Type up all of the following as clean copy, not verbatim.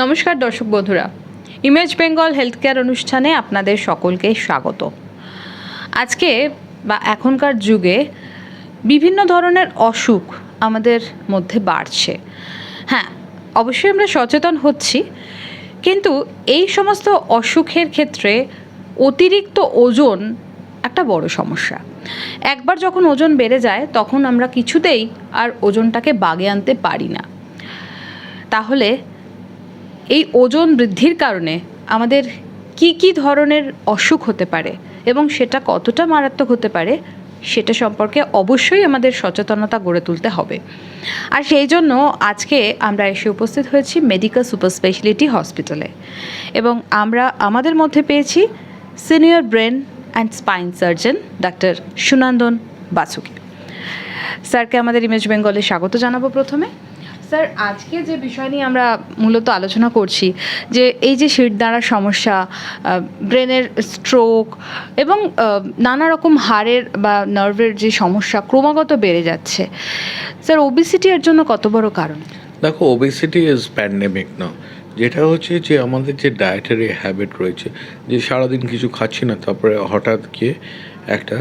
নমস্কার দর্শক বন্ধুরা, ইমেজ বেঙ্গল হেলথ কেয়ার অনুষ্ঠানে আপনাদের সকলকে স্বাগত। আজকে বা এখনকার যুগে বিভিন্ন ধরনের অসুখ আমাদের মধ্যে বাড়ছে। হ্যাঁ, অবশ্যই আমরা সচেতন হচ্ছি, কিন্তু এই সমস্ত অসুখের ক্ষেত্রে অতিরিক্ত ওজন একটা বড় সমস্যা। একবার যখন ওজন বেড়ে যায় তখন আমরা কিছুতেই আর ওজনটাকে বাগে আনতে পারি না। তাহলে এই ওজন বৃদ্ধির কারণে আমাদের কি ধরনের অসুখ হতে পারে এবং সেটা কতটা মারাত্মক হতে পারে সেটা সম্পর্কে অবশ্যই আমাদের সচেতনতা গড়ে তুলতে হবে। আর সেই জন্য আজকে আমরা এসে উপস্থিত হয়েছি মেডিকেল সুপার স্পেশালিটি হসপিটালে, এবং আমরা আমাদের মধ্যে পেয়েছি senior brain and spine surgeon doctor Sunandan বাসুকে। স্যারকে আমাদের ইমেজ বেঙ্গলে স্বাগত জানাবো। প্রথমে স্যার, আজকে যে বিষয় নিয়ে আমরা মূলত আলোচনা করছি, যে এই যে শিরদাঁড়ার সমস্যা, ব্রেনের স্ট্রোক এবং নানা রকম হাড়ের বা নার্ভের যে সমস্যা ক্রমাগত বেড়ে যাচ্ছে, স্যার ওবেসিটি এর জন্য কত বড় কারণ? দেখো, ওবেসিটি ইজ প্যান্ডেমিক না। যেটা হচ্ছে যে আমাদের যে ডায়েটারি হ্যাবিট রয়েছে, যে সারাদিন কিছু খাচ্ছি না, তারপরে হঠাৎ গিয়ে একটা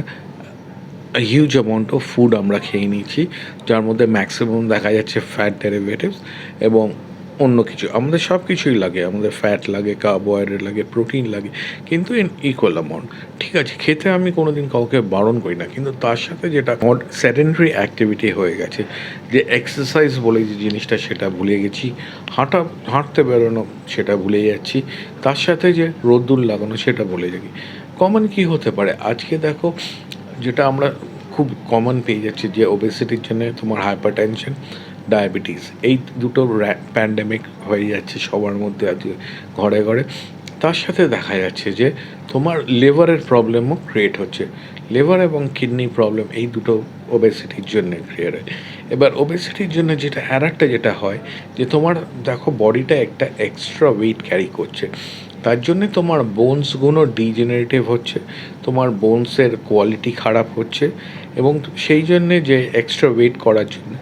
হিউজ অ্যামাউন্ট অফ ফুড আমরা খেয়ে নিচ্ছি, যার মধ্যে ম্যাক্সিমাম দেখা যাচ্ছে ফ্যাট ডেরিভেটিভস এবং অন্য কিছু। আমাদের সব কিছুই লাগে, আমাদের ফ্যাট লাগে, কার্বোহাইড্রেট লাগে, প্রোটিন লাগে, কিন্তু ইন ইকুয়াল অ্যামাউন্ট। ঠিক আছে, খেতে আমি কোনো দিন কাউকে বারণ করি না, কিন্তু তার সাথে যেটা সেডেন্টারি অ্যাক্টিভিটি হয়ে গেছে, যে এক্সারসাইজ বলে যে জিনিসটা, সেটা ভুলে গেছি। হাঁটতে বেরোনো সেটা ভুলে যাচ্ছি, তার সাথে যে রোদ্দুর লাগানো সেটা ভুলে যাই। কমন কি হতে পারে আজকে? দেখো, যেটা আমরা খুব কমন পেয়ে যাচ্ছি, যে ওবেসিটির জন্য তোমার হাইপারটেনশন, ডায়াবেটিস, এই দুটো প্যান্ডেমিক হয়ে যাচ্ছে সবার মধ্যে আজকে ঘরে ঘরে। তার সাথে দেখা যাচ্ছে যে তোমার লিভারের প্রবলেমও ক্রিয়েট হচ্ছে। লিভার এবং কিডনি প্রবলেম, এই দুটো ওবেসিটির জন্য ক্রিয়েট হয়। এবার ওবেসিটির জন্য যেটা হয়, যে তোমার দেখো বডিটা একটা এক্সট্রা ওয়েট ক্যারি করছে, তার জন্যে তোমার বোনসগুলো ডিজেনারেটিভ হচ্ছে, তোমার বোনসের কোয়ালিটি খারাপ হচ্ছে, এবং সেই জন্যে যে এক্সট্রা ওয়েট করার জন্য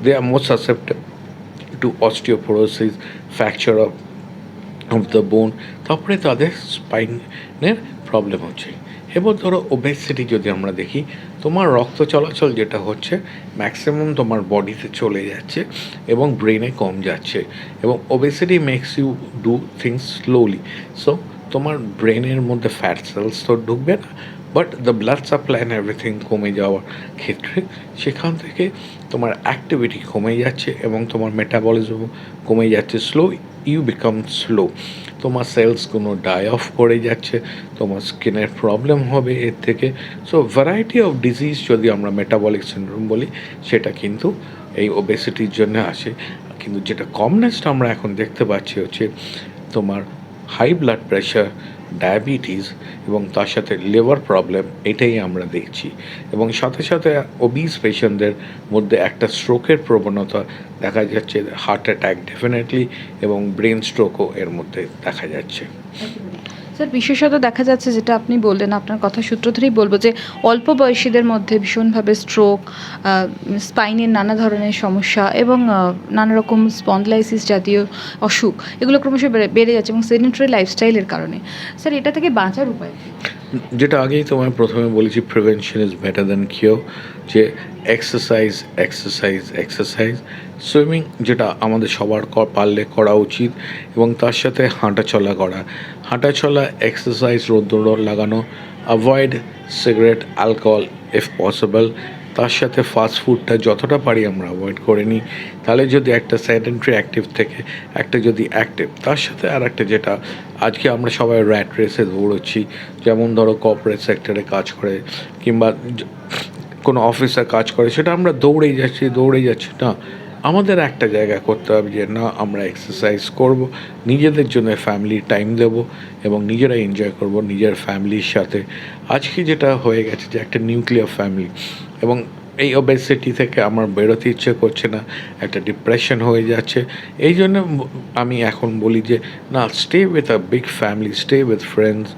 they are more susceptible to osteoporosis, fracture of the bone, তারপরে তাদের স্পাইনের প্রবলেম হচ্ছে। এবার ধরো ওবেসিটি যদি আমরা দেখি, তোমার রক্ত চলাচল যেটা হচ্ছে ম্যাক্সিমাম তোমার বডিতে চলে যাচ্ছে এবং ব্রেনে কম যাচ্ছে, এবং obesity makes you do things slowly. So তোমার ব্রেনের মধ্যে ফ্যাট সেলস তো ঢুকবে না, but the blood supply and everything কমে যাওয়ার ক্ষেত্রে সেখান থেকে তোমার অ্যাক্টিভিটি কমে যাচ্ছে এবং তোমার মেটাবলিজম কমে যাচ্ছে। স্লো ইউ বিকাম স্লো, তোমার সেলসগুলো ডাই অফ করে যাচ্ছে, তোমার স্কিনের প্রবলেম হবে এর থেকে। সো ভ্যারাইটি অফ ডিজিজ যদি আমরা মেটাবলিক সিন্ড্রোম বলি, সেটা কিন্তু এই ওবেসিটির জন্য আসে। কিন্তু যেটা কমনেস্ট আমরা এখন দেখতে পাচ্ছি হচ্ছে তোমার হাই ব্লাড প্রেশার, ডায়াবেটিস এবং তার সাথে লিভার প্রবলেম, এটাই আমরা দেখছি। এবং সাথে সাথে ওবিস পেশেন্টদের মধ্যে একটা স্ট্রোকের প্রবণতা দেখা যাচ্ছে, হার্ট অ্যাটাক ডেফিনেটলি, এবং ব্রেন স্ট্রোকও এর মধ্যে দেখা যাচ্ছে। স্যার, বিশেষত দেখা যাচ্ছে, যেটা আপনি বললেন, আপনার কথা সূত্র ধরেই বলবো, যে অল্প বয়সীদের মধ্যে ভীষণভাবে স্ট্রোক, স্পাইনের নানা ধরনের সমস্যা এবং নানা রকম স্পন্ডলাইসিস জাতীয় অসুখ, এগুলো ক্রমশ বেড়ে যাচ্ছে, এবং সেডেন্টারি লাইফস্টাইলের কারণে। স্যার, এটা থেকে বাঁচার উপায় কি? যেটা আগেই তোমায় প্রথমে বলেছি, prevention is better than cure. যে এক্সারসাইজ এক্সারসাইজ এক্সারসাইজ, সুইমিং যেটা আমাদের সবার পারলে করা উচিত, এবং তার সাথে হাঁটাচলা, এক্সারসাইজ, রোদ্দুর লাগানো, avoid cigarette, alcohol if possible. তার সাথে ফাস্ট ফুডটা যতটা পারি আমরা অ্যাভয়েড করে নিই, তাহলে যদি একটা সেডেন্টারি অ্যাক্টিভ থেকে একটা যদি অ্যাক্টিভ, তার সাথে আর একটা যেটা আজকে আমরা সবাই র্যাট রেসে দৌড়চ্ছি, যেমন ধরো কর্পোরেট সেক্টরে কাজ করে কিংবা কোনো অফিসে কাজ করে, সেটা আমরা দৌড়েই যাচ্ছি না। আমাদের একটা জায়গা করতে হবে যে না, আমরা এক্সারসাইজ করব, নিজেদের জন্য ফ্যামিলি টাইম দেব এবং নিজেরা এনজয় করব নিজের ফ্যামিলির সাথে। আজকে যেটা হয়ে গেছে যে একটা নিউক্লিয়ার ফ্যামিলি, এবং এই ওবেসিটি থেকে আমার বেরোতে ইচ্ছে করছে না, একটা ডিপ্রেশন হয়ে যাচ্ছে। এই জন্য আমি এখন বলি যে না, stay with a big family, stay with friends,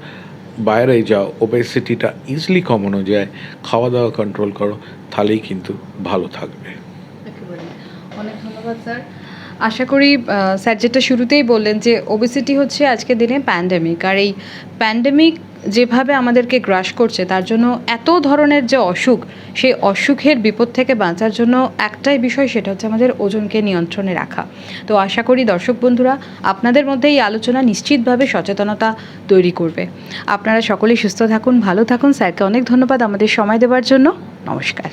বাইরে যাও, ওবেসিটিটা ইজিলি কমানো যায়, খাওয়া দাওয়া কন্ট্রোল করো, তাহলেই কিন্তু ভালো থাকবে। একেবারে। অনেক ধন্যবাদ স্যার। আশা করি স্যার যেটা শুরুতেই বললেন যে ওবেসিটি হচ্ছে আজকের দিনে প্যান্ডেমিক, আর এই প্যান্ডেমিক যেভাবে আমাদেরকে গ্রাস করছে তার জন্য এত ধরনের যে অসুখ, সেই অসুখের বিপদ থেকে বাঁচার জন্য একটাই বিষয়, সেটা হচ্ছে আমাদের ওজনকে নিয়ন্ত্রণে রাখা। তো আশা করি দর্শক বন্ধুরা আপনাদের মধ্যে এই আলোচনা নিশ্চিতভাবে সচেতনতা তৈরি করবে। আপনারা সকলেই সুস্থ থাকুন, ভালো থাকুন। স্যারকে অনেক ধন্যবাদ আমাদের সময় দেওয়ার জন্য। নমস্কার।